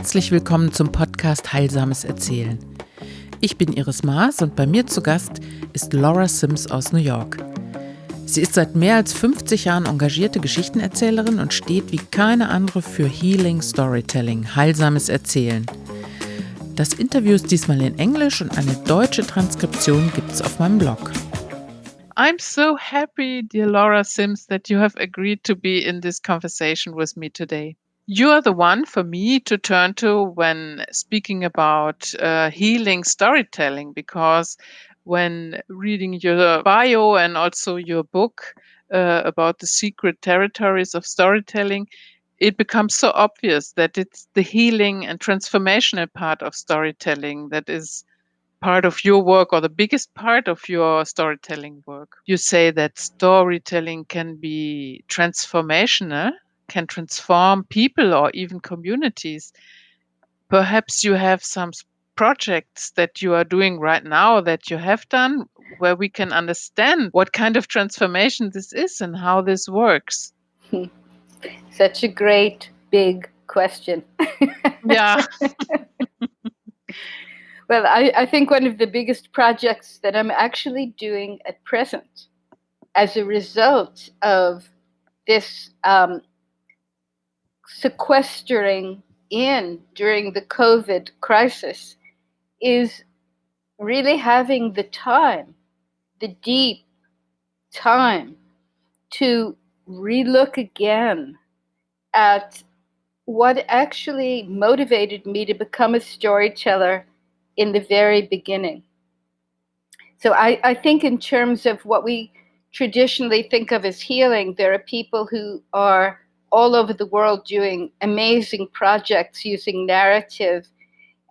Herzlich willkommen zum Podcast Heilsames Erzählen. Ich bin Iris Maas und bei mir zu Gast ist Laura Sims aus New York. Sie ist seit mehr als 50 Jahren engagierte Geschichtenerzählerin und steht wie keine andere für Healing Storytelling, heilsames Erzählen. Das Interview ist diesmal in Englisch und eine deutsche Transkription gibt's auf meinem Blog. I'm so happy, dear Laura Sims, that you have agreed to be in this conversation with me today. You are the one for me to turn to when speaking about healing storytelling, because when reading your bio and also your book about the secret territories of storytelling, it becomes so obvious that it's the healing and transformational part of storytelling that is part of your work, or the biggest part of your storytelling work. You say that storytelling can be transformational, can transform people or even communities. Perhaps you have some projects that you are doing right now that you have done where we can understand what kind of transformation this is and how this works. Such a great big question. Yeah. Well, I think one of the biggest projects that I'm actually doing at present as a result of this sequestering in during the COVID crisis is really having the time, the deep time, to relook again at what actually motivated me to become a storyteller in the very beginning. So I think in terms of what we traditionally think of as healing, there are people who are all over the world doing amazing projects using narrative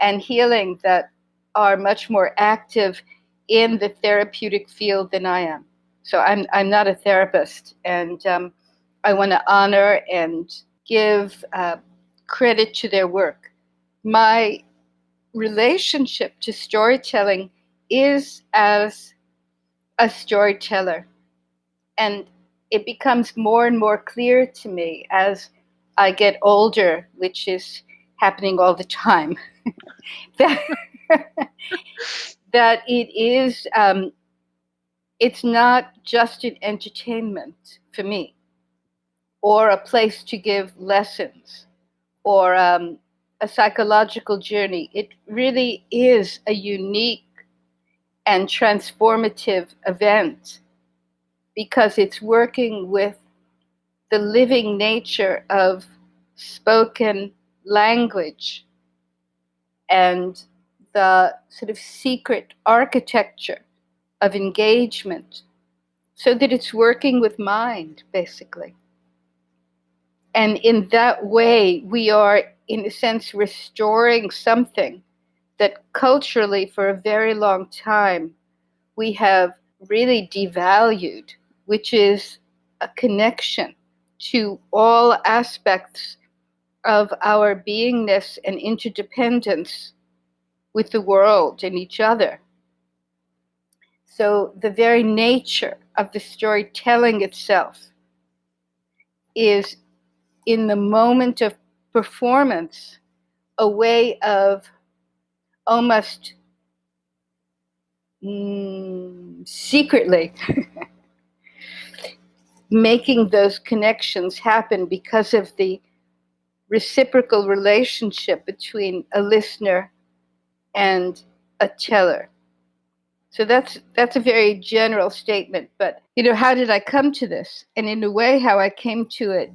and healing that are much more active in the therapeutic field than I am. So I'm not a therapist, and I want to honor and give credit to their work. My relationship to storytelling is as a storyteller, and it becomes more and more clear to me as I get older, which is happening all the time, that it is it's not just an entertainment for me, or a place to give lessons, or a psychological journey. It really is a unique and transformative event because it's working with the living nature of spoken language and the sort of secret architecture of engagement, so that it's working with mind, basically. And in that way, we are, in a sense, restoring something that culturally, for a very long time, we have really devalued, which is a connection to all aspects of our beingness and interdependence with the world and each other. So the very nature of the storytelling itself is, in the moment of performance, a way of almost secretly making those connections happen because of the reciprocal relationship between a listener and a teller. So that's a very general statement, but how did I come to this? And in a way, how I came to it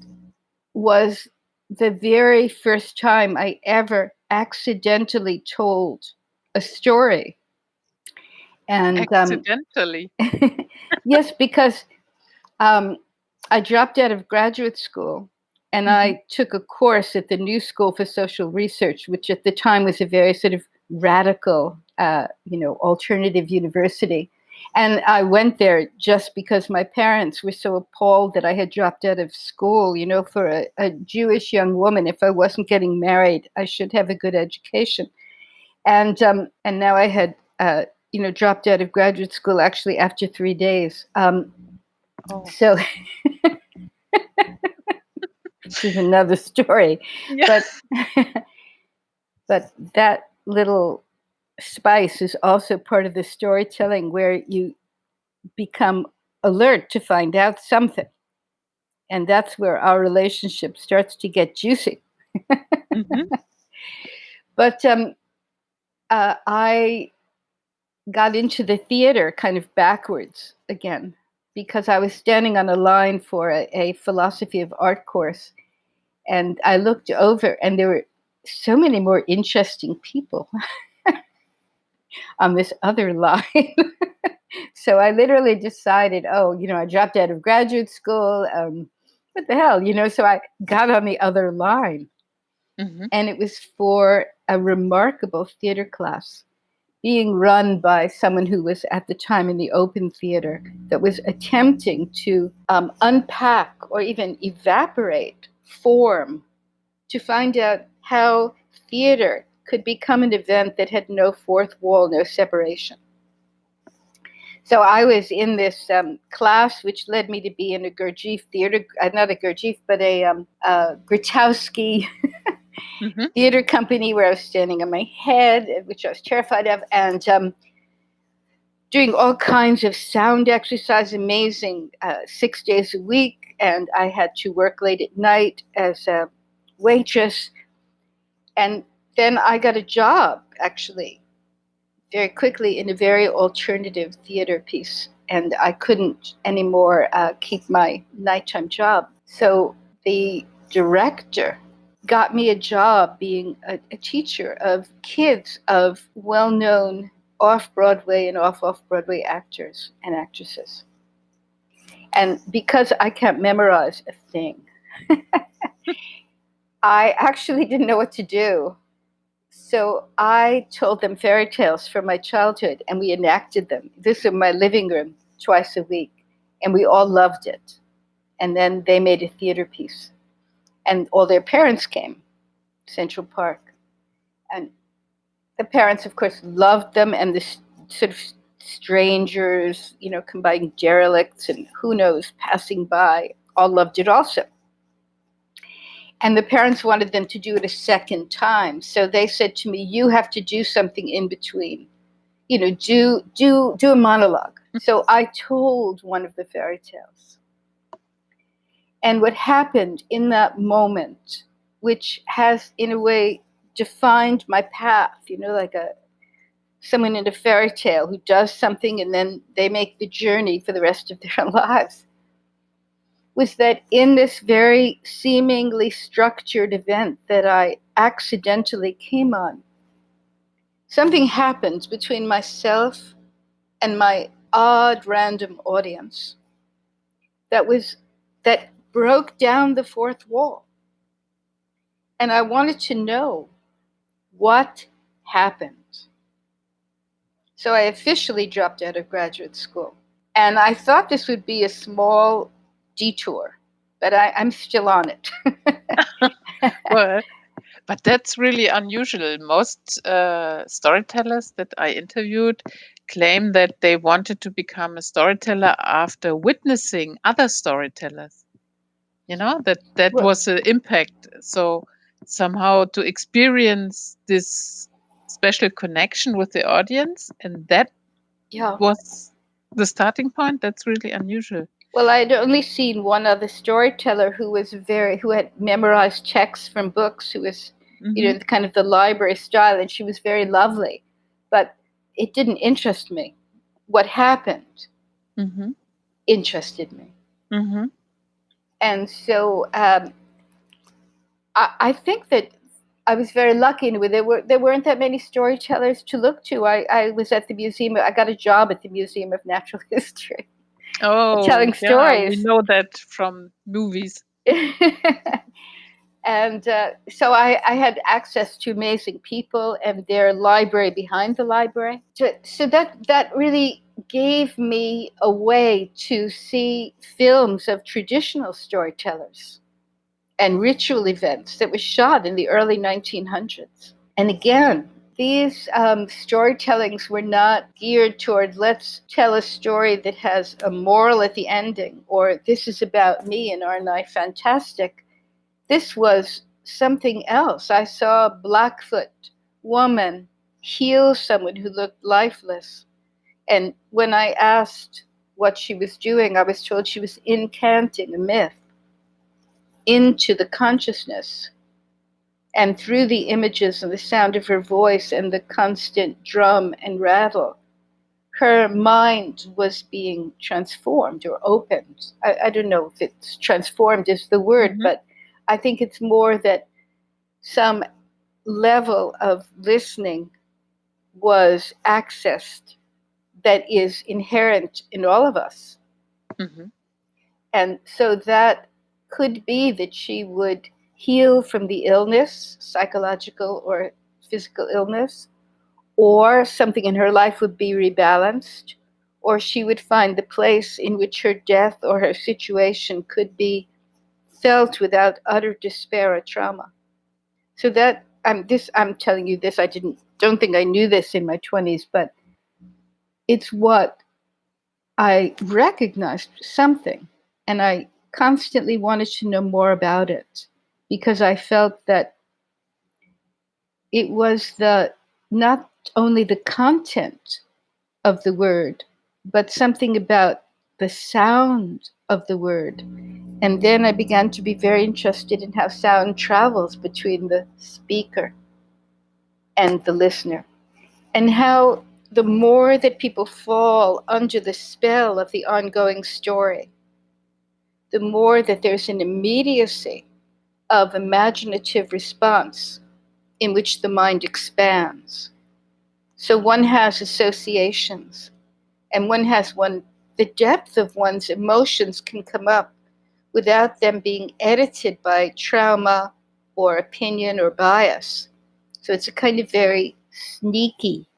was the very first time I ever accidentally told a story. And accidentally? Yes, because I dropped out of graduate school and I took a course at the New School for Social Research, which at the time was a very sort of radical, alternative university. And I went there just because my parents were so appalled that I had dropped out of school. For a Jewish young woman, if I wasn't getting married, I should have a good education. And now I had, dropped out of graduate school actually after 3 days. So this is another story. Yeah. But But that little spice is also part of the storytelling where you become alert to find out something. And that's where our relationship starts to get juicy. Mhm. But I got into the theater kind of backwards again, because I was standing on a line for a philosophy of art course. And I looked over, and there were so many more interesting people on this other line. So I literally decided, I dropped out of graduate school. What the hell, So I got on the other line. Mhm. And it was for a remarkable theater class being run by someone who was at the time in the open theater, that was attempting to unpack or even evaporate form to find out how theater could become an event that had no fourth wall, no separation. So I was in this class, which led me to be in a Gurdjieff theater, not a Gurdjieff, but a Grotowski Mhm. theater company, where I was standing on my head, which I was terrified of, and doing all kinds of sound exercise, amazing 6 days a week. And I had to work late at night as a waitress. And then I got a job, actually, very quickly, in a very alternative theater piece. And I couldn't anymore keep my nighttime job. So the director got me a job being a teacher of kids of well-known off-Broadway and off-Broadway actors and actresses. And because I can't memorize a thing, I actually didn't know what to do. So I told them fairy tales from my childhood, and we enacted them. This in my living room twice a week, and we all loved it. And then they made a theater piece, and all their parents came, Central Park. And the parents, of course, loved them, and the sort of strangers, combining derelicts and who knows, passing by, all loved it also. And the parents wanted them to do it a second time. So they said to me, you have to do something in between. Do a monologue. So I told one of the fairy tales. And what happened in that moment, which has, in a way, defined my path, like someone in a fairy tale who does something and then they make the journey for the rest of their lives, was that in this very seemingly structured event that I accidentally came on, something happened between myself and my odd random audience that broke down the fourth wall. And I wanted to know what happened. So I officially dropped out of graduate school. And I thought this would be a small detour, but I'm still on it. Well, but that's really unusual. Most storytellers that I interviewed claim that they wanted to become a storyteller after witnessing other storytellers. That Well, was the impact. So somehow to experience this special connection with the audience, and that yeah. was the starting point. That's really unusual. Well, I'd only seen one other storyteller who had memorized texts from books, who was, Hmm. kind of the library style, and she was very lovely, but it didn't interest me. What happened Hmm. interested me, Hmm. and so I think that I was very lucky in a way. There weren't that many storytellers to look to. I was at the museum. I got a job at the Museum of Natural History, Oh, telling yeah, we stories. know that from movies. And so I had access to amazing people and their library behind the library. So that really gave me a way to see films of traditional storytellers and ritual events that was shot in the early 1900s. And again, these storytellings were not geared toward, let's tell a story that has a moral at the ending, or this is about me and aren't I fantastic. This was something else. I saw Blackfoot woman heal someone who looked lifeless. And when I asked what she was doing, I was told she was incanting a myth into the consciousness. And through the images and the sound of her voice and the constant drum and rattle, her mind was being transformed or opened. I don't know if it's transformed is the word, but I think it's more that some level of listening was accessed that is inherent in all of us. And so that could be that she would heal from the illness, psychological or physical illness, or something in her life would be rebalanced, or she would find the place in which her death or her situation could be felt without utter despair or trauma. So that I'm telling you this, don't think I knew this in my 20s, but it's what I recognized something, and I constantly wanted to know more about it because I felt that it was not only the content of the word, but something about the sound of the word. And then I began to be very interested in how sound travels between the speaker and the listener, and how the more that people fall under the spell of the ongoing story, the more that there's an immediacy of imaginative response in which the mind expands. So one has associations, and the depth of one's emotions can come up without them being edited by trauma or opinion or bias. So it's a kind of very sneaky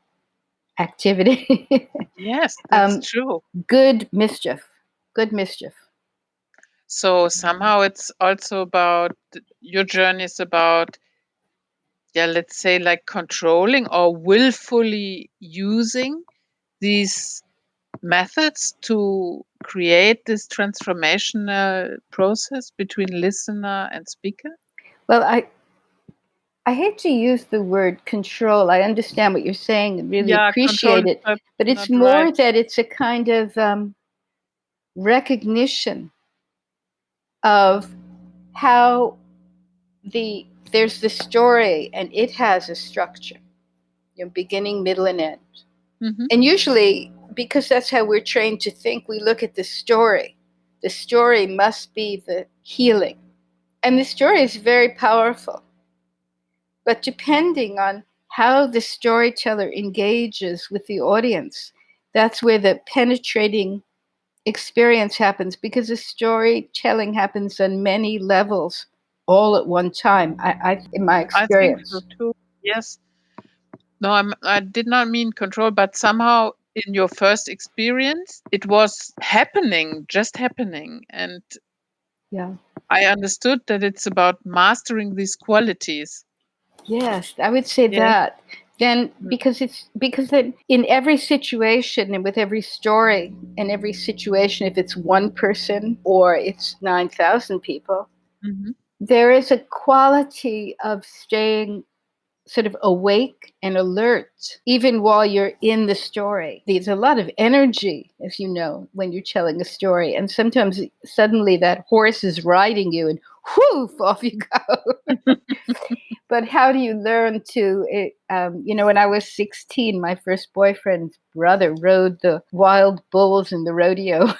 activity. Yes, that's true. Good mischief. Good mischief. So somehow it's also about, your journey is about, let's say, like controlling or willfully using these methods to create this transformational process between listener and speaker? Well, I hate to use the word control. I understand what you're saying and really appreciate it, but it's more that it's a kind of recognition of how there's the story and it has a structure, beginning, middle, and end. And usually, because that's how we're trained to think, we look at the story. The story must be the healing. And the story is very powerful. But depending on how the storyteller engages with the audience, that's where the penetrating experience happens, because the storytelling happens on many levels all at one time, in my experience. I think so too. Yes. No, I did not mean control, but somehow in your first experience, it was just happening. And Yeah. I understood that it's about mastering these qualities. Yes, I would say that. Then because then in every situation and with every story and every situation, if it's one person or it's 9,000 people, there is a quality of staying sort of awake and alert, even while you're in the story. There's a lot of energy, as you know, when you're telling a story. And sometimes suddenly that horse is riding you and whoof, off you go. But how do you learn to, when I was 16, my first boyfriend's brother rode the wild bulls in the rodeo.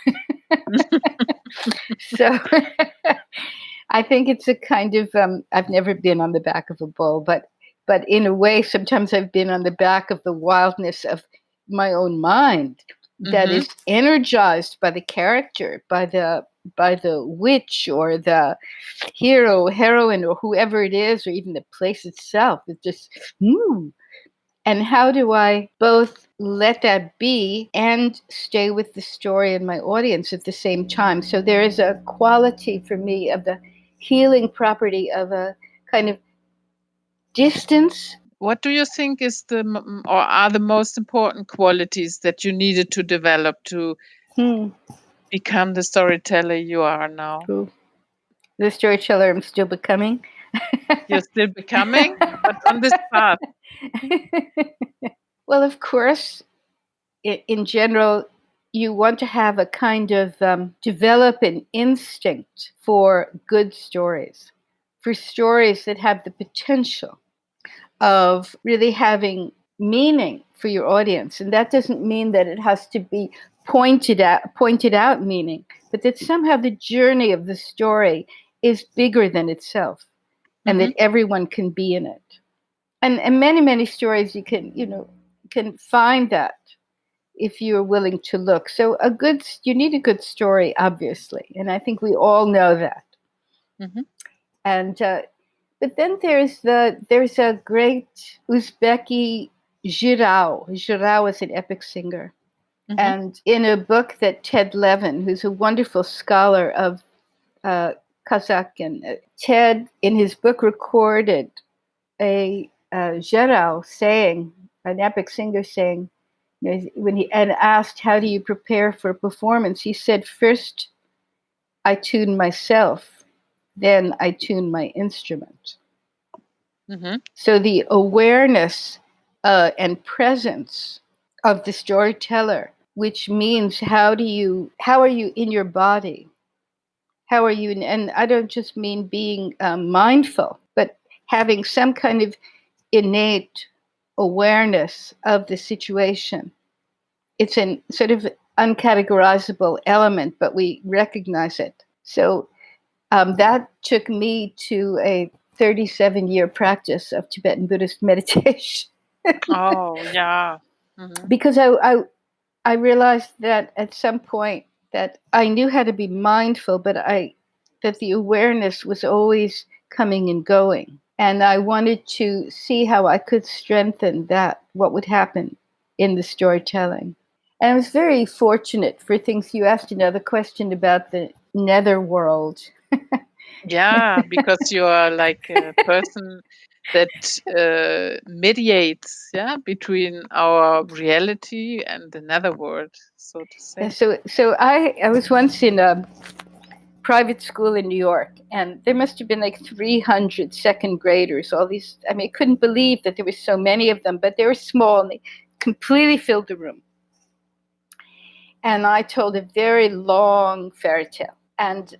So I think it's a kind of, I've never been on the back of a bull, but in a way, sometimes I've been on the back of the wildness of my own mind that is energized by the character, by the witch or the hero, heroine, or whoever it is, or even the place itself. It's just, And how do I both let that be and stay with the story and my audience at the same time? So there is a quality for me of the healing property of a kind of distance. What do you think is or are the most important qualities that you needed to develop to become the storyteller you are now? The storyteller I'm still becoming. You're still becoming? but on this path. Well, of course, in general, you want to have a kind of develop an instinct for good stories, for stories that have the potential of really having meaning for your audience. And that doesn't mean that it has to be pointed out meaning, but that somehow the journey of the story is bigger than itself, and that everyone can be in it. And many stories you can find that if you're willing to look. So you need a good story, obviously, and I think we all know that. And but then there's a great Uzbeki Jirao. Jirao is an epic singer. And in a book that Ted Levin, who's a wonderful scholar of Kazakh, and Ted, in his book, recorded a Jirao saying, an epic singer saying, when he asked, how do you prepare for a performance? He said, first, I tune myself, then I tune my instrument. So the awareness and presence of the storyteller, which means how are you in your body? How are you? And I don't just mean being mindful, but having some kind of innate awareness of the situation. It's a sort of uncategorizable element, but we recognize it. So that took me to a 37-year practice of Tibetan Buddhist meditation. Oh, yeah. Because I realized that at some point that I knew how to be mindful, but that the awareness was always coming and going. And I wanted to see how I could strengthen that, what would happen in the storytelling. And I was very fortunate for things. You asked another question about the netherworld. Yeah, because you are like a person that mediates, between our reality and the netherworld, so to say. So I was once in a private school in New York, and there must have been like 300 second graders. All these, I couldn't believe that there were so many of them, but they were small and they completely filled the room. And I told a very long fairy tale. And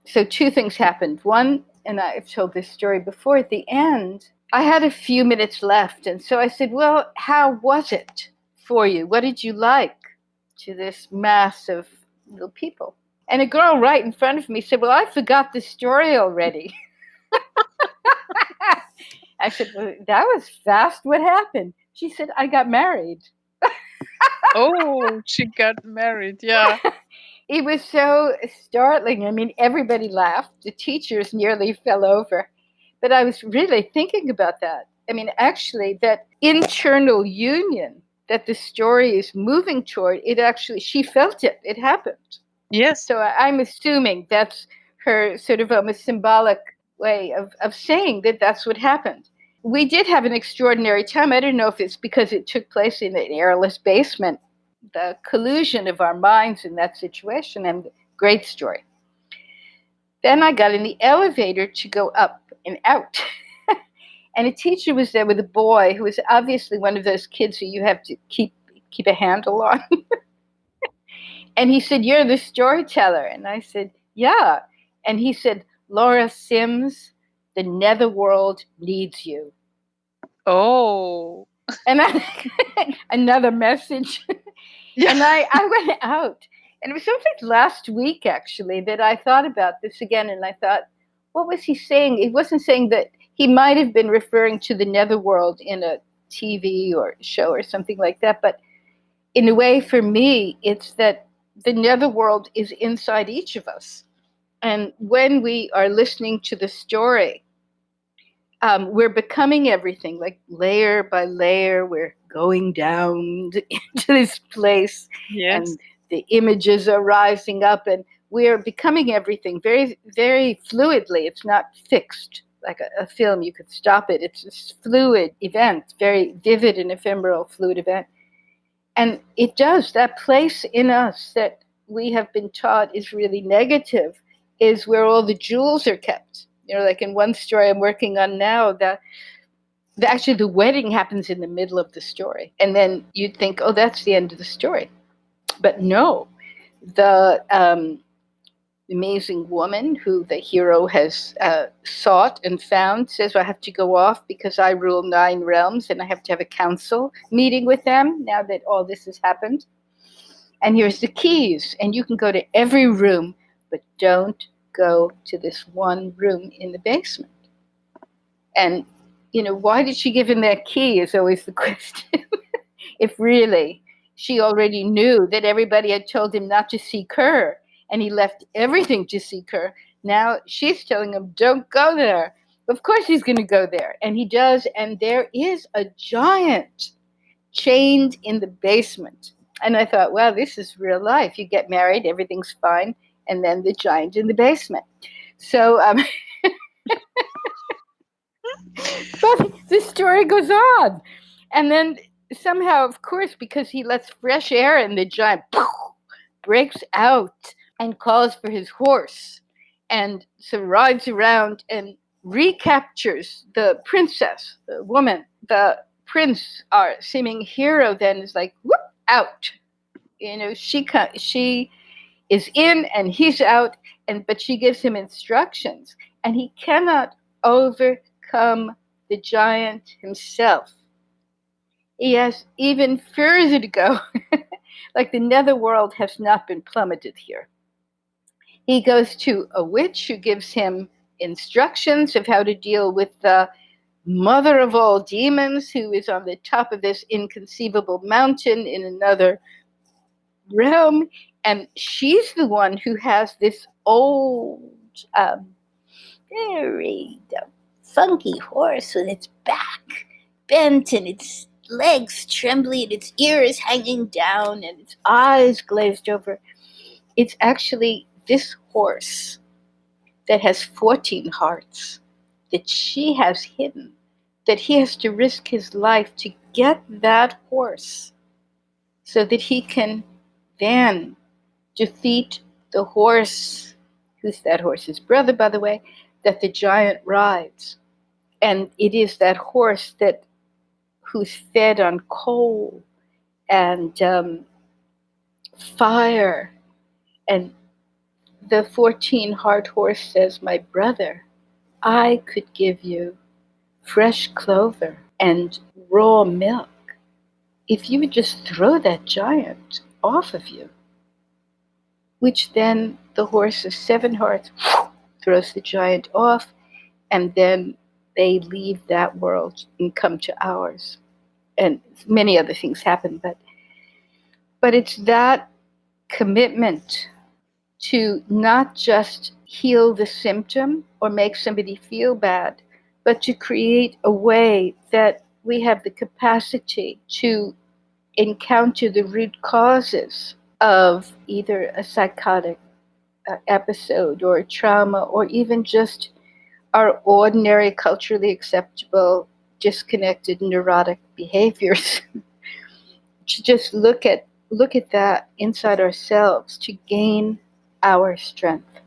so two things happened. One, and I've told this story before, at the end, I had a few minutes left. And so I said, well, how was it for you? What did you like to this mass of little people? And a girl right in front of me said, well, I forgot the story already. I said, well, that was fast. What happened? She said, I got married. Oh, she got married, yeah. It was so startling. Everybody laughed. The teachers nearly fell over. But I was really thinking about that. Actually, that internal union that the story is moving toward, she felt it. It happened. Yes. So I'm assuming that's her sort of almost symbolic way of saying that that's what happened. We did have an extraordinary time. I don't know if it's because it took place in an airless basement, the collusion of our minds in that situation, and great story. Then I got in the elevator to go up and out. And a teacher was there with a boy who was obviously one of those kids who you have to keep a handle on. And he said, you're the storyteller. And I said, yeah. And he said, Laura Sims, the netherworld needs you. Oh. And another message. Yeah. And I went out. And it was something last week, actually, that I thought about this again. And I thought, what was he saying? He wasn't saying that. He might have been referring to the netherworld in a TV or show or something like that. But in a way, for me, it's that the netherworld is inside each of us. And when we are listening to the story, we're becoming everything, like layer by layer, we're going down into this place. Yes. And the images are rising up, and we're becoming everything very, very fluidly. It's not fixed like a film. You could stop it. It's this fluid event, very vivid and ephemeral fluid event. And it does, that place in us that we have been taught is really negative, is where all the jewels are kept. Like in one story I'm working on now, that Actually, the wedding happens in the middle of the story. And then you'd think, oh, that's the end of the story. But no, the amazing woman who the hero has sought and found says, well, I have to go off because I rule 9 realms and I have to have a council meeting with them now that all this has happened. And here's the keys. And you can go to every room, but don't go to this one room in the basement. And, why did she give him that key is always the question. If really she already knew that everybody had told him not to seek her and he left everything to seek her, now she's telling him, don't go there. Of course he's going to go there. And he does. And there is a giant chained in the basement. And I thought, well, this is real life. You get married, everything's fine. And then the giant in the basement. So, but the story goes on. And then somehow, of course, because he lets fresh air in, the giant breaks out and calls for his horse. And so rides around and recaptures the princess, the woman. The prince, our seeming hero, then is like, whoop, out. She is in and he's out, but she gives him instructions. And he cannot overcome the giant himself. He has even further to go. Like the netherworld has not been plummeted here. He goes to a witch who gives him instructions of how to deal with the mother of all demons, who is on the top of this inconceivable mountain in another realm. And she's the one who has this old, very funky horse with its back bent and its legs trembling and its ears hanging down and its eyes glazed over. It's actually this horse that has 14 hearts that she has hidden, that he has to risk his life to get that horse so that he can then defeat the horse, who's that horse's brother, by the way, that the giant rides. And it is that horse who's fed on coal and fire. And the 14-heart horse says, my brother, I could give you fresh clover and raw milk if you would just throw that giant off of you. Which then the horse of 7 hearts throws the giant off, and then they leave that world and come to ours. And many other things happen, but it's that commitment to not just heal the symptom or make somebody feel bad, but to create a way that we have the capacity to encounter the root causes of either a psychotic episode or a trauma, or even just our ordinary, culturally acceptable, disconnected, neurotic behaviors. To just look at that inside ourselves to gain our strength,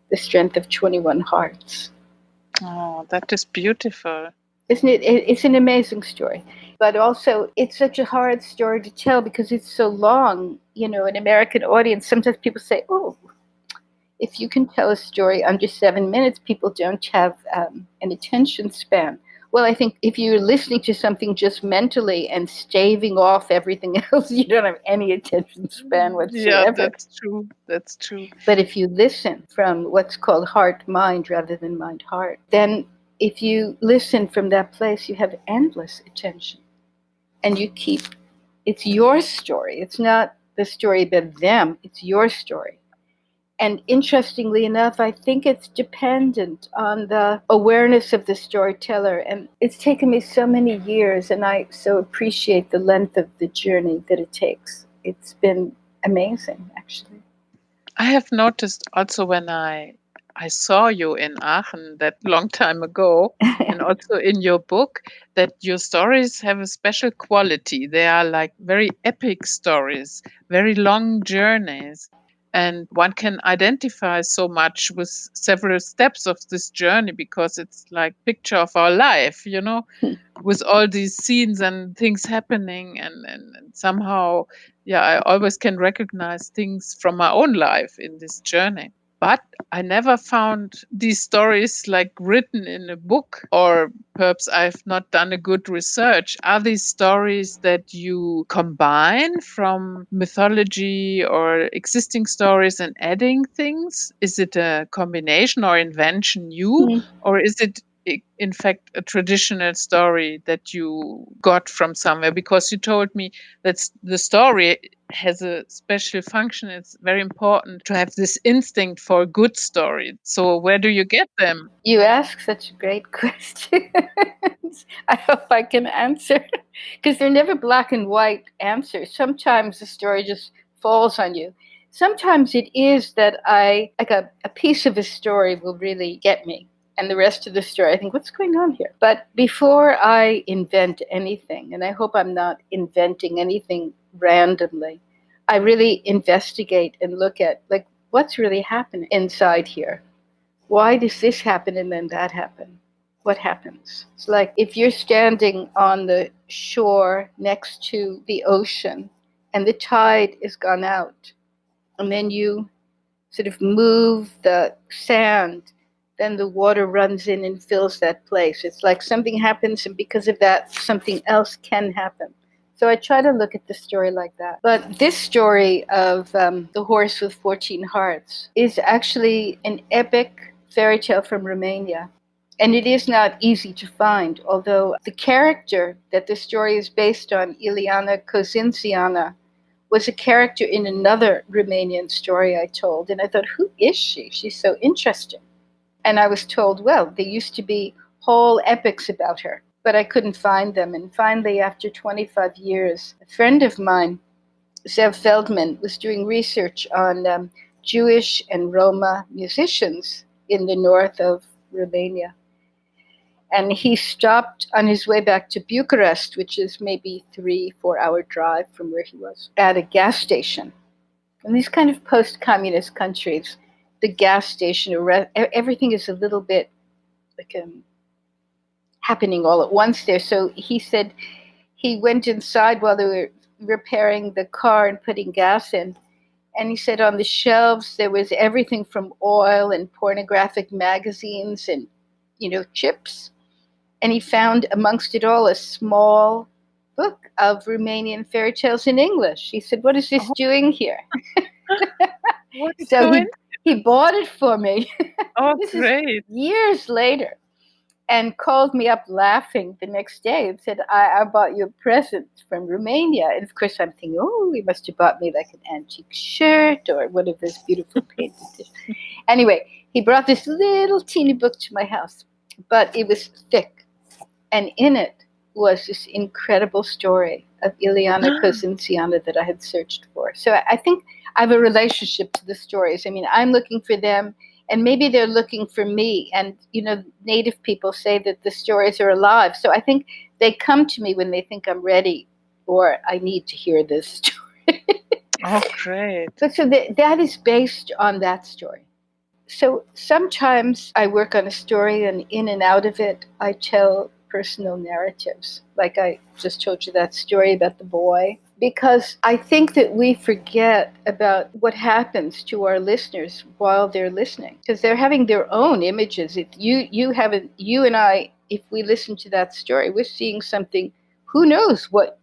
the strength of 21 hearts. Oh, that is beautiful. Isn't it? It's an amazing story. But also, it's such a hard story to tell because it's so long. An American audience, sometimes people say, oh, if you can tell a story under 7 minutes, people don't have an attention span. Well, I think if you're listening to something just mentally and staving off everything else, you don't have any attention span whatsoever. Yeah, that's true. That's true. But if you listen from what's called heart-mind rather than mind-heart, then if you listen from that place, you have endless attention. And it's your story. It's not the story about them. It's your story. And interestingly enough, I think it's dependent on the awareness of the storyteller. And it's taken me so many years, and I so appreciate the length of the journey that it takes. It's been amazing, actually. I have noticed also when I saw you in Aachen that long time ago, and also in your book, that your stories have a special quality. They are like very epic stories, very long journeys. And one can identify so much with several steps of this journey because it's like picture of our life, with all these scenes and things happening and somehow, yeah, I always can recognize things from my own life in this journey. But I never found these stories like written in a book, or perhaps I've not done a good research. Are these stories that you combine from mythology or existing stories and adding things? Is it a combination or invention new, or is it in fact a traditional story that you got from somewhere? Because you told me that the story has a special function. It's very important to have this instinct for a good story. So where do you get them? You ask such great questions. I hope I can answer, because they're never black and white answers. Sometimes the story just falls on you. Sometimes it is that a piece of a story will really get me. And the rest of the story, I think, what's going on here? But before I invent anything, and I hope I'm not inventing anything randomly, I really investigate and look at, like, what's really happening inside here. Why does this happen and then that happen? What happens? It's like if you're standing on the shore next to the ocean and the tide is gone out, and then you sort of move the sand, then the water runs in and fills that place. It's like something happens, and because of that, something else can happen. So I try to look at the story like that. But this story of the horse with 14 hearts is actually an epic fairy tale from Romania. And it is not easy to find, although the character that the story is based on, Ileana Kozințiana, was a character in another Romanian story I told. And I thought, who is she? She's so interesting. And I was told, well, there used to be whole epics about her, but I couldn't find them. And finally, after 25 years, a friend of mine, Zev Feldman, was doing research on Jewish and Roma musicians in the north of Romania. And he stopped on his way back to Bucharest, which is maybe 3-4 hour drive from where he was, at a gas station. In these kind of post-communist countries, the gas station, everything is a little bit like happening all at once there. So he said he went inside while they were repairing the car and putting gas in. And he said on the shelves there was everything from oil and pornographic magazines and, chips. And he found amongst it all a small book of Romanian fairy tales in English. He said, what is this doing here? What a So coincidence. he bought it for me. Oh, This great. is years later, and called me up laughing the next day and said, I bought you a present from Romania. And of course I'm thinking, oh, he must have bought me like an antique shirt or one of those beautiful painted dishes. Anyway, he brought this little teeny book to my house, but it was thick. And in it was this incredible story of Ileana Kozințiana that I had searched for. So I think I have a relationship to the stories. I mean, I'm looking for them, and maybe they're looking for me. And, Native people say that the stories are alive. So I think they come to me when they think I'm ready or I need to hear this story. Oh, great. But so that is based on that story. So sometimes I work on a story, and in and out of it, I tell personal narratives. Like I just told you that story about the boy, because I think that we forget about what happens to our listeners while they're listening, because they're having their own images. If you and I, if we listen to that story, we're seeing something. Who knows what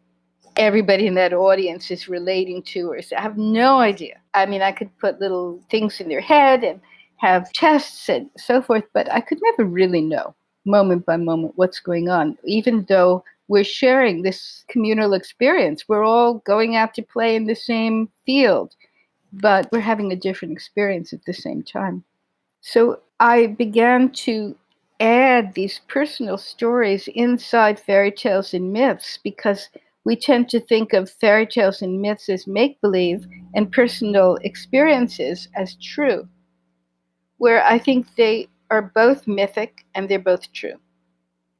everybody in that audience is relating to, or I have no idea. I mean, I could put little things in their head and have tests and so forth, but I could never really know moment by moment what's going on, even though we're sharing this communal experience. We're all going out to play in the same field, but we're having a different experience at the same time. So I began to add these personal stories inside fairy tales and myths, because we tend to think of fairy tales and myths as make-believe and personal experiences as true, where I think they are both mythic and they're both true,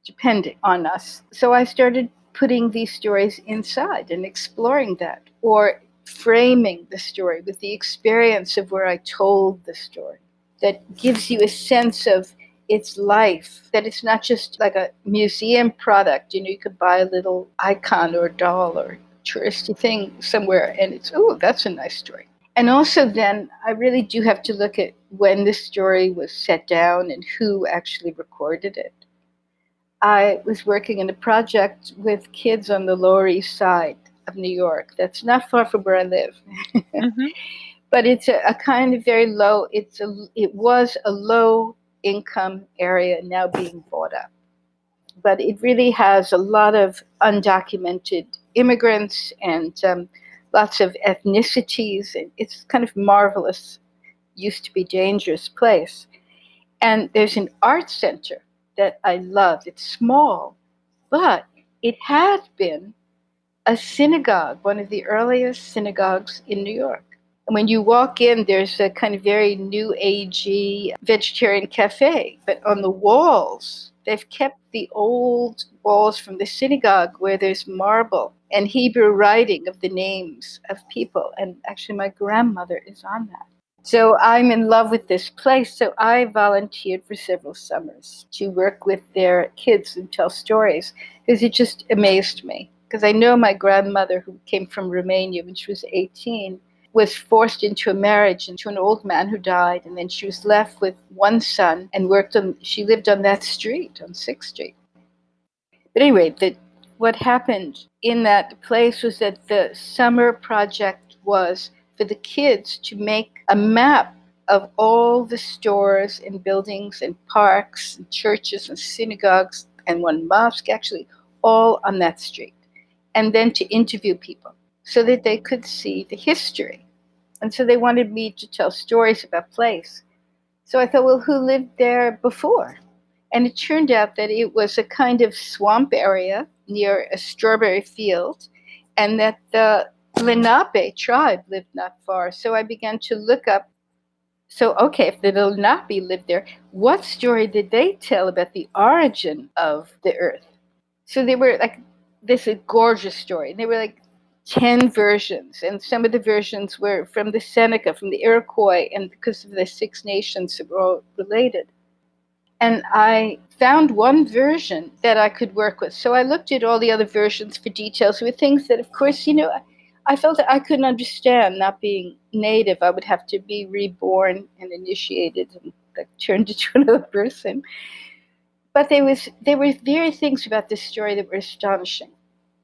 depending on us. So I started putting these stories inside and exploring that. Or framing the story, with the experience of where I told the story, that gives you a sense of its life, that it's not just like a museum product. You could buy a little icon or doll or touristy thing somewhere and it's, oh, that's a nice story. And also then I really do have to look at when the story was set down and who actually recorded it. I was working in a project with kids on the Lower East Side of New York. That's not far from where I live. Mm-hmm. But it's a kind of very low, it was a low income area now being bought up. But it really has a lot of undocumented immigrants and lots of ethnicities. It's kind of marvelous, used to be dangerous place. And there's an art center that I love. It's small, but it had been a synagogue, one of the earliest synagogues in New York. And when you walk in, there's a kind of very new agey vegetarian cafe, but on the walls, they've kept the old walls from the synagogue where there's marble and Hebrew writing of the names of people. And actually, my grandmother is on that. So I'm in love with this place. So I volunteered for several summers to work with their kids and tell stories, because it just amazed me. Because I know my grandmother, who came from Romania when she was 18, was forced into a marriage into an old man who died, and then she was left with one son and she lived on that street, on 6th Street. But anyway, what happened in that place was that the summer project was for the kids to make a map of all the stores and buildings and parks and churches and synagogues and one mosque, actually, all on that street. And then to interview people so that they could see the history. And so they wanted me to tell stories about place. So I thought, well, who lived there before? And it turned out that it was a kind of swamp area near a strawberry field, and that the Lenape tribe lived not far. So I began to look up, so okay, if the Lenape lived there, what story did they tell about the origin of the earth? So they were like, this is a gorgeous story. And they were like 10 versions, and some of the versions were from the Seneca, from the Iroquois, and because of the Six Nations that were all related. And I found one version that I could work with. So I looked at all the other versions for details with things that, of course, I felt that I couldn't understand. Not being native, I would have to be reborn and initiated and like turned into another person. But there were very things about this story that were astonishing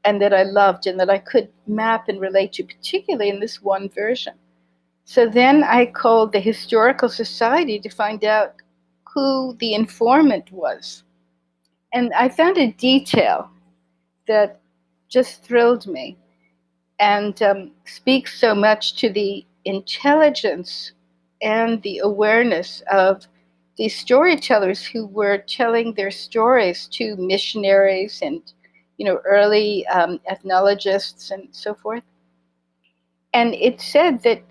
and that I loved and that I could map and relate to, particularly in this one version. So then I called the Historical Society to find out who the informant was. And I found a detail that just thrilled me and speaks so much to the intelligence and the awareness of these storytellers who were telling their stories to missionaries and early ethnologists and so forth. And it said that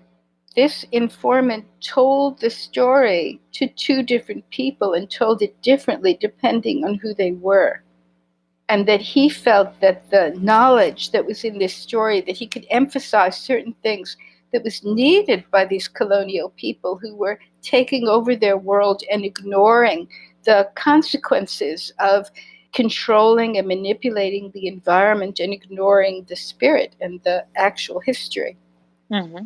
this informant told the story to two different people and told it differently depending on who they were. And that he felt that the knowledge that was in this story, that he could emphasize certain things that was needed by these colonial people who were taking over their world and ignoring the consequences of controlling and manipulating the environment and ignoring the spirit and the actual history. Mm-hmm.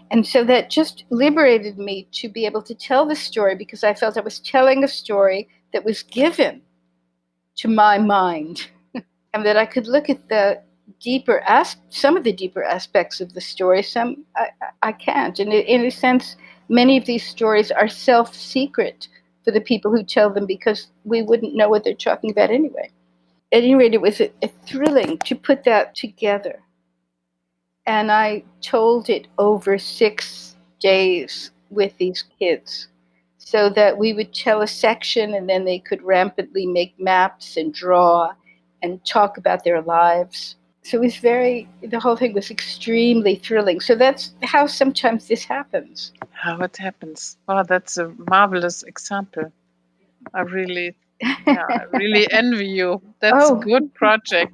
And so that just liberated me to be able to tell the story, because I felt I was telling a story that was given to my mind, and that I could look at the some of the deeper aspects of the story, some I can't. And in a sense, many of these stories are self-secret for the people who tell them, because we wouldn't know what they're talking about anyway. At any rate, it was a thrilling to put that together. And I told it over 6 days with these kids, so that we would tell a section and then they could rampantly make maps and draw and talk about their lives. So it was the whole thing was extremely thrilling. So that's how sometimes this happens. How it happens. Wow, that's a marvelous example. I really envy you. That's a good project.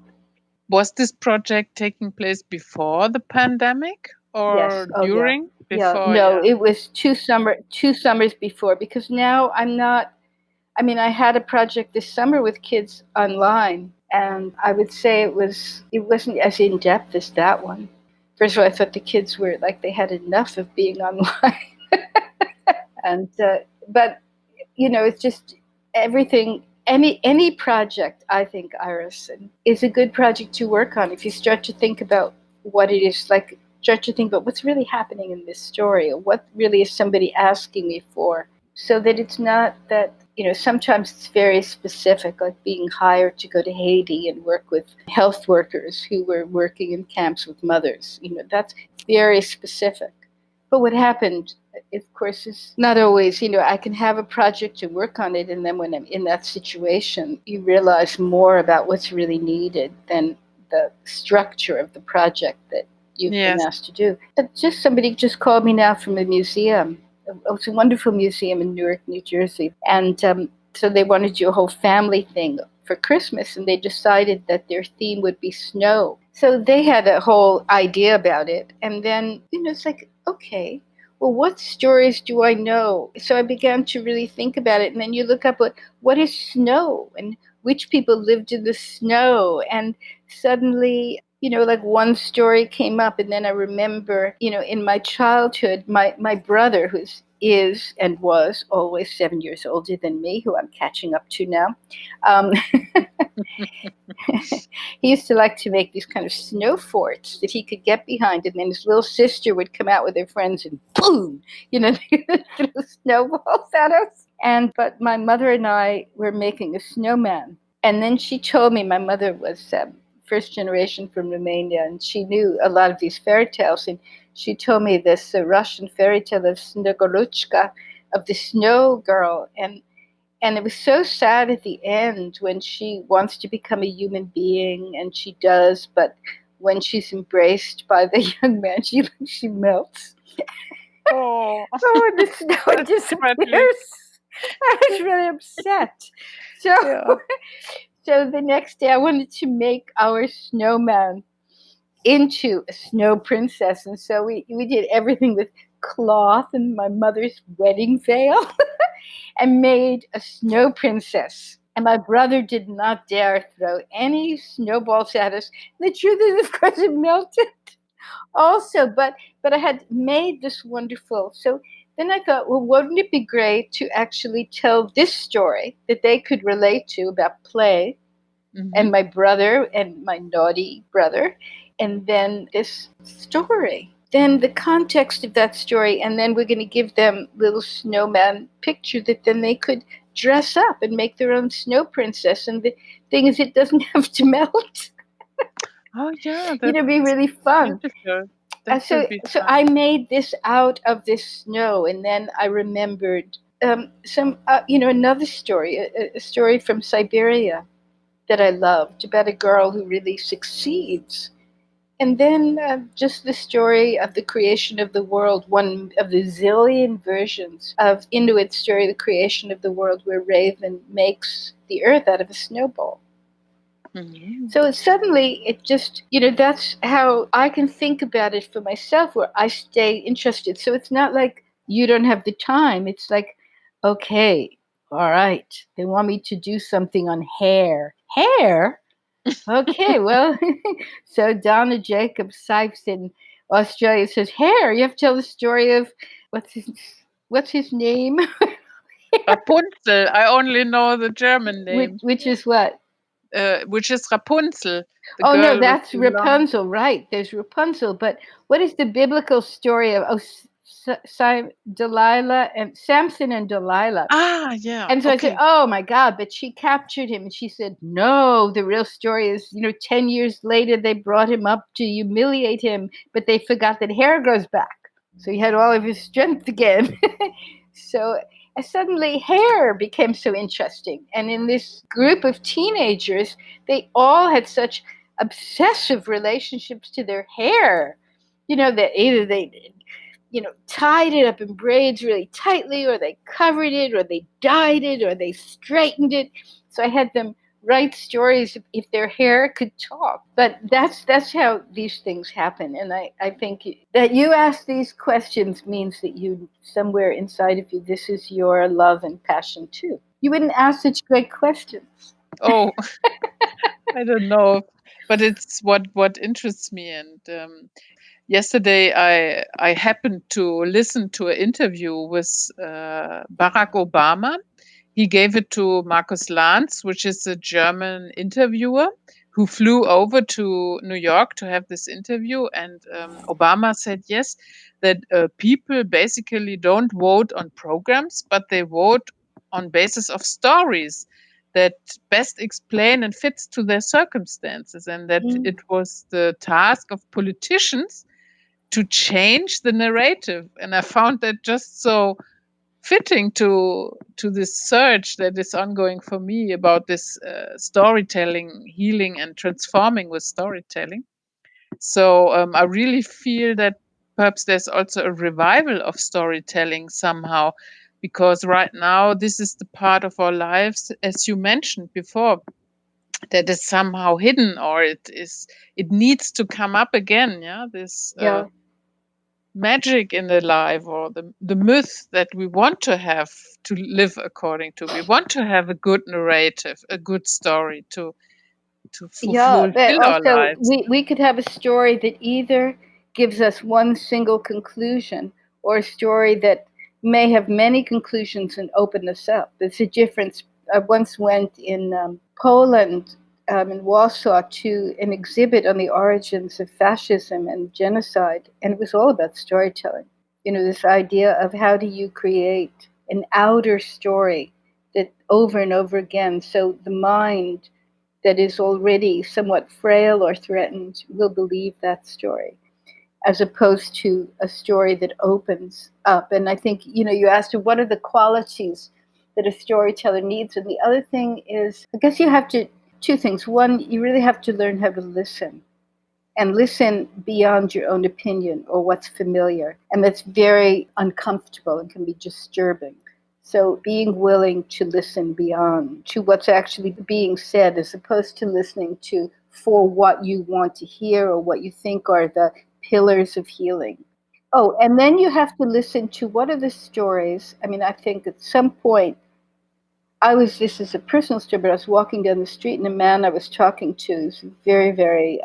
Was this project taking place before the pandemic Yes. or Oh, yeah. during? Yeah. Before, No, yeah. it was two summers before, because now I'm not. I mean, I had a project this summer with kids online, and I would say it wasn't as in depth as that one. First of all, I thought the kids were like they had enough of being online, and but it's just everything. Any project, I think, Iris, is a good project to work on if you start to think about what it is like. Start to think about what's really happening in this story, or what really is somebody asking me for, so that it's not that sometimes it's very specific, like being hired to go to Haiti and work with health workers who were working in camps with mothers. That's very specific. But what happened, of course, is not always, I can have a project and work on it, and then when I'm in that situation, you realize more about what's really needed than the structure of the project that you've been Yes. asked to do. But somebody just called me now from a museum. It's a wonderful museum in Newark, New Jersey. And so they wanted to do a whole family thing for Christmas, and they decided that their theme would be snow. So they had a whole idea about it. And then, it's like, okay, well, what stories do I know? So I began to really think about it. And then you look up what is snow and which people lived in the snow. And suddenly, like one story came up, and then I remember, in my childhood, my brother, is and was always 7 years older than me, who I'm catching up to now. He used to like to make these kind of snow forts that he could get behind, and then his little sister would come out with her friends and boom, they would throw snowballs at us. But my mother and I were making a snowman. And then she told me, my mother was first generation from Romania, and she knew a lot of these fairy tales. And she told me this Russian fairy tale of Snegorochka, of the snow girl. And it was so sad at the end when she wants to become a human being, and she does, but when she's embraced by the young man, she melts. Oh, Oh, the snow disappears. I was really upset. So, yeah. so the next day I wanted to make our snowman into a snow princess. And so we did everything with cloth and my mother's wedding veil and made a snow princess. And my brother did not dare throw any snowballs at us. The truth is, of course, it melted also, but I had made this wonderful. So then I thought, well, wouldn't it be great to actually tell this story that they could relate to about play, and my brother and my naughty brother, and then this story, then the context of that story, and then we're going to give them little snowman picture that then they could dress up and make their own snow princess. And the thing is, it doesn't have to melt. Oh, yeah. It'd be really fun. Beautiful. That So will be fun. I made this out of this snow, and then I remembered another story, a story from Siberia that I loved about a girl who really succeeds. And then just the story of the creation of the world, one of the zillion versions of Inuit story, the creation of the world, where Raven makes the earth out of a snowball. So suddenly it just, that's how I can think about it for myself, where I stay interested. So it's not like you don't have the time. It's like, okay, all right, they want me to do something on hair. Hair? Okay, well, so Donna Jacobs Sipes in Australia says, hair, you have to tell the story of, what's his name? Rapunzel. I only know the German name. Which is what? Which is Rapunzel. Oh, no, girl that's with the long- Rapunzel, right. There's Rapunzel. But what is the biblical story of Delilah and Samson and Delilah? Ah, yeah. And so I okay. said, oh, my God, but she captured him. And she said, no, the real story is, 10 years later, they brought him up to humiliate him, but they forgot that hair grows back. So he had all of his strength again. So suddenly hair became so interesting. And in this group of teenagers, they all had such obsessive relationships to their hair, that either they tied it up in braids really tightly, or they covered it, or they dyed it, or they straightened it. So I had them write stories if their hair could talk. But that's how these things happen. And I think that you ask these questions means that you, somewhere inside of you, this is your love and passion too. You wouldn't ask such great questions. Oh, I don't know, but it's what interests me. And yesterday, I happened to listen to an interview with Barack Obama. He gave it to Markus Lanz, which is a German interviewer who flew over to New York to have this interview. And Obama said yes, that people basically don't vote on programs, but they vote on basis of stories that best explain and fits to their circumstances, and that it was the task of politicians to change the narrative. And I found that just so fitting to this search that is ongoing for me about this storytelling, healing, and transforming with storytelling. So I really feel that perhaps there's also a revival of storytelling somehow, because right now this is the part of our lives, as you mentioned before, that is somehow hidden, or it needs to come up again. Yeah, this Yeah. magic in the life, or the myth that we want to have to live according to. We want to have a good narrative, a good story to Yeah, but fulfill our also lives. we could have a story that either gives us one single conclusion, or a story that may have many conclusions and open us up. There's a difference. I once went in Poland, in Warsaw, to an exhibit on the origins of fascism and genocide, and it was all about storytelling. You know, this idea of how do you create an outer story that over and over again, so the mind that is already somewhat frail or threatened will believe that story, as opposed to a story that opens up. And I think, you know, you asked her, what are the qualities that a storyteller needs? And the other thing is, I guess you have to, two things. One, you really have to learn how to listen, and listen beyond your own opinion or what's familiar. And that's very uncomfortable and can be disturbing. So being willing to listen beyond to what's actually being said, as opposed to listening to for what you want to hear or what you think are the pillars of healing. Oh, and then you have to listen to what are the stories. I mean, I think at some point, this is a personal story, but I was walking down the street, and a man I was talking to is very, very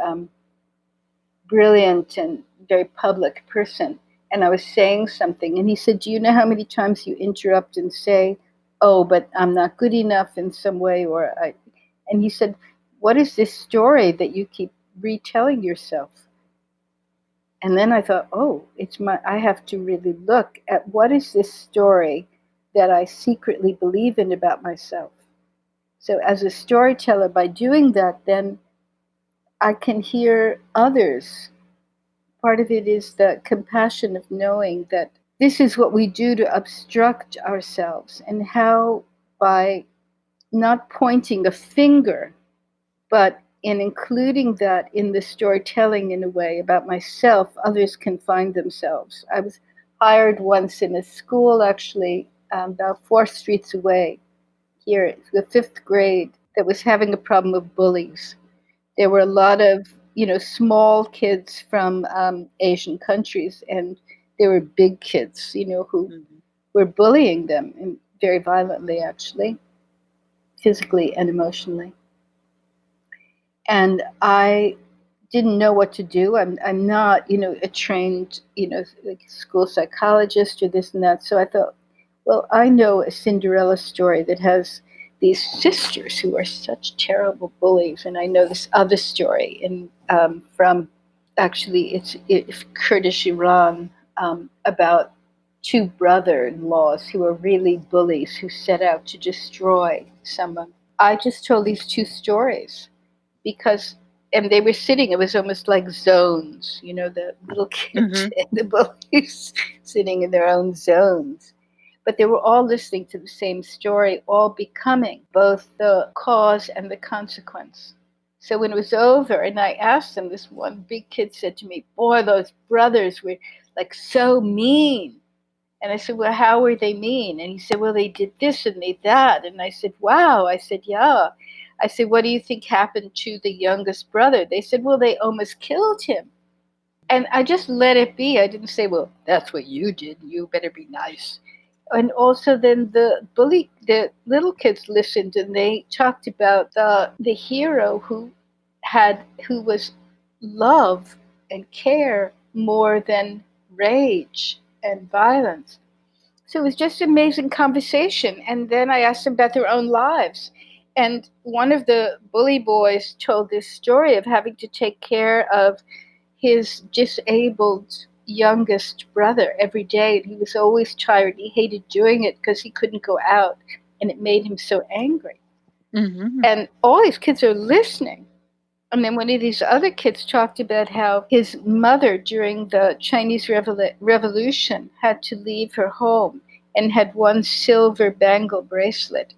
brilliant and very public person. And I was saying something, and he said, do you know how many times you interrupt and say, oh, but I'm not good enough in some way? And he said, what is this story that you keep retelling yourself? And then I thought, oh, I have to really look at what is this story that I secretly believe in about myself. So as a storyteller, by doing that, then I can hear others. Part of it is the compassion of knowing that this is what we do to obstruct ourselves, and how by not pointing a finger, but in including that in the storytelling in a way about myself, others can find themselves. I was hired once in a school, actually, about 4 streets away here, the 5th grade, that was having a problem of bullies. There were a lot of, small kids from Asian countries, and there were big kids, who were bullying them, and very violently, actually, physically and emotionally. And I didn't know what to do. I'm not, a trained, like school psychologist or this and that. So I thought, well, I know a Cinderella story that has these sisters who are such terrible bullies, and I know this other story from actually it's Kurdish Iran, about 2 brother-in-laws who are really bullies who set out to destroy someone. I just told these 2 stories because, and they were sitting, it was almost like zones, the little kids and the bullies sitting in their own zones. But they were all listening to the same story, all becoming both the cause and the consequence. So when it was over, and I asked them, this one big kid said to me, boy, those brothers were like so mean. And I said, well, how were they mean? And he said, well, they did this and they that. And I said, wow. I said, yeah. I said, what do you think happened to the youngest brother? They said, well, they almost killed him. And I just let it be. I didn't say, well, that's what you did. You better be nice. And also then the little kids listened, and they talked about the hero who was love and care more than rage and violence. So it was just an amazing conversation. And then I asked them about their own lives. And one of the bully boys told this story of having to take care of his disabled youngest brother every day. And he was always tired. He hated doing it because he couldn't go out. And it made him so angry. Mm-hmm. And all these kids are listening. And then one of these other kids talked about how his mother during the Chinese Revolution had to leave her home and had one silver bangle bracelet,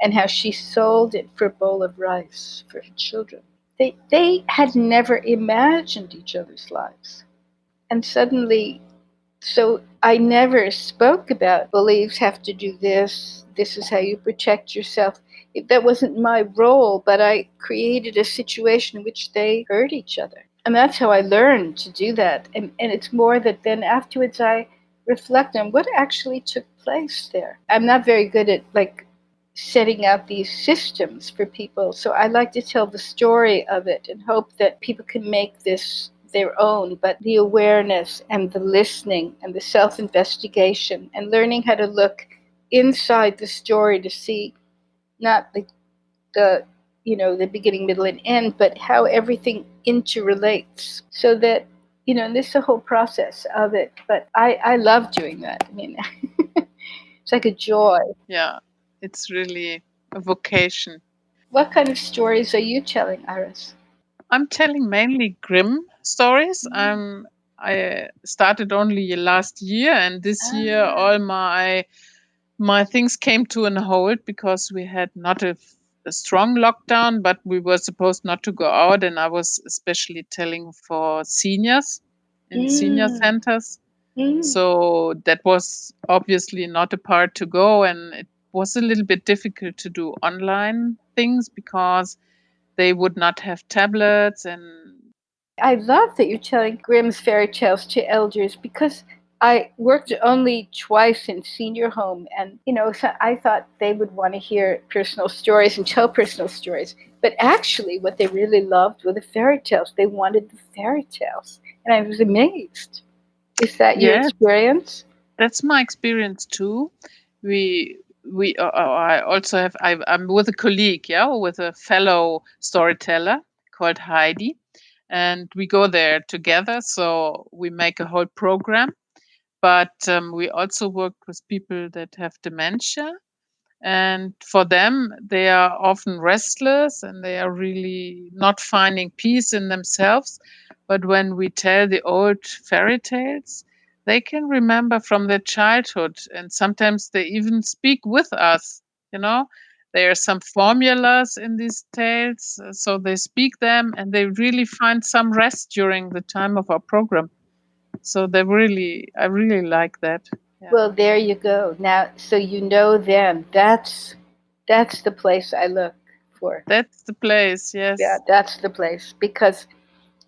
and how she sold it for a bowl of rice for her children. They had never imagined each other's lives. And suddenly, so I never spoke about bullies have to do this, this is how you protect yourself. That wasn't my role, but I created a situation in which they heard each other. And that's how I learned to do that. And it's more that then afterwards I reflect on what actually took place there. I'm not very good at setting out these systems for people. So I like to tell the story of it and hope that people can make this their own, but the awareness and the listening and the self-investigation and learning how to look inside the story to see not the the beginning, middle, and end, but how everything interrelates. So that and this is the whole process of it. But I love doing that. I mean, it's like a joy. Yeah, it's really a vocation. What kind of stories are you telling, Iris? I'm telling mainly Grimm stories. I started only last year, and this year all my things came to an halt because we had not a strong lockdown, but we were supposed not to go out, and I was especially telling for seniors in senior Mm, centers. mm. So that was obviously not a part to go, and it was a little bit difficult to do online things because they would not have tablets. And I love that you're telling Grimm's fairy tales to elders, because I worked only twice in senior home, and so I thought they would want to hear personal stories and tell personal stories. But actually, what they really loved were the fairy tales. They wanted the fairy tales, and I was amazed. Is that your yeah, experience? that's my experience too. We I also have I'm with a colleague, yeah, with a fellow storyteller called Heidi, and we go there together. So we make a whole program. But we also work with people that have dementia, and for them, they are often restless and they are really not finding peace in themselves. But when we tell the old fairy tales, they can remember from their childhood, and sometimes they even speak with us. You know, there are some formulas in these tales, so they speak them and they really find some rest during the time of our program. So I really like that. Yeah. Well, there you go. Now, so then that's the place I look for. That's the place, Yeah, yes. that's the place, because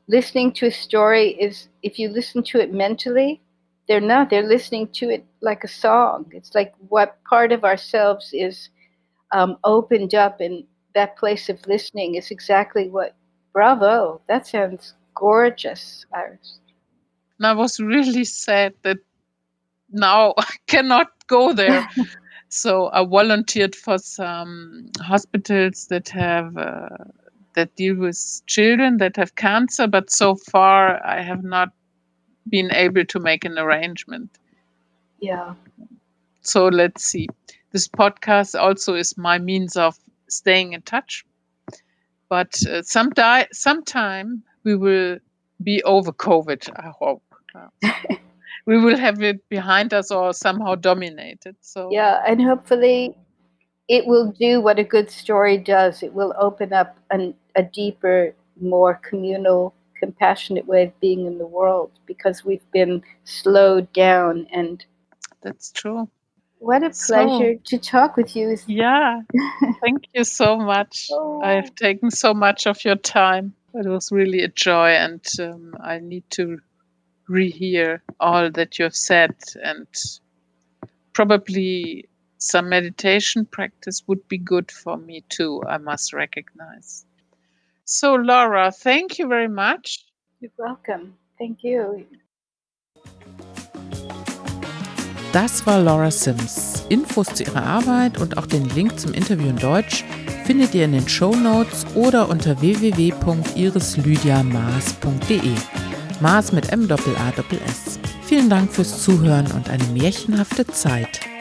listening to a story is, if you listen to it mentally, they're listening to it like a song. It's like what part of ourselves is opened up, and that place of listening is exactly what. Bravo, that sounds gorgeous, Iris. And I was really sad that now I cannot go there. So I volunteered for some hospitals that deal with children that have cancer, but so far I have not been able to make an arrangement. Yeah. So let's see. This podcast also is my means of staying in touch. But sometime we will be over COVID, I hope. We will have it behind us or somehow dominated. So Yeah, and hopefully it will do what a good story does. It will open up a deeper, more communal, compassionate way of being in the world, because we've been slowed down. And that's true. What a pleasure to talk with you. Yeah, thank you so much. I've taken so much of your time. It was really a joy, and I need to rehear all that you've said, and probably some meditation practice would be good for me too, I must recognize. So, Laura, thank you very much. You're welcome. Thank you. Das war Laura Sims. Infos zu ihrer Arbeit und auch den Link zum Interview in Deutsch findet ihr in den Shownotes oder unter www.irislydiamaas.de. Maas mit M-A-S-S. Vielen Dank fürs Zuhören und eine märchenhafte Zeit.